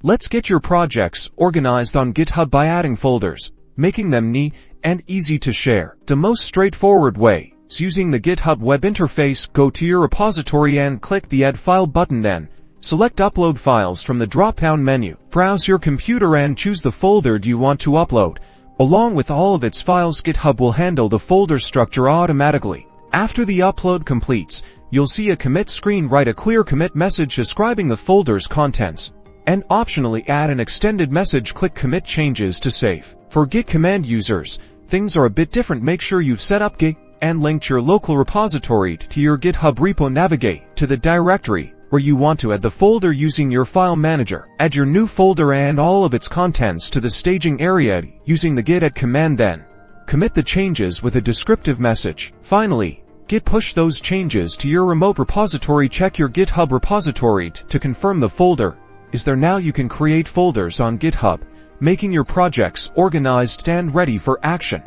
Let's get your projects organized on GitHub by adding folders, making them neat and easy to share. The most straightforward way is using the GitHub web interface. Go to your repository and click the Add File button, then select Upload Files from the drop-down menu. Browse your computer and choose the folder you want to upload. Along with all of its files, GitHub will handle the folder structure automatically. After the upload completes, you'll see a commit screen. Write a clear commit message describing the folder's contents, and optionally add an extended message. Click Commit Changes to save. For Git command users, things are a bit different. Make sure you've set up Git and linked your local repository to your GitHub repo. Navigate to the directory where you want to add the folder using your file manager. Add your new folder and all of its contents to the staging area using the git add command, then commit the changes with a descriptive message. Finally, git push those changes to your remote repository. Check your GitHub repository to confirm the folder is there. Now you can create folders on GitHub, making your projects organized and ready for action.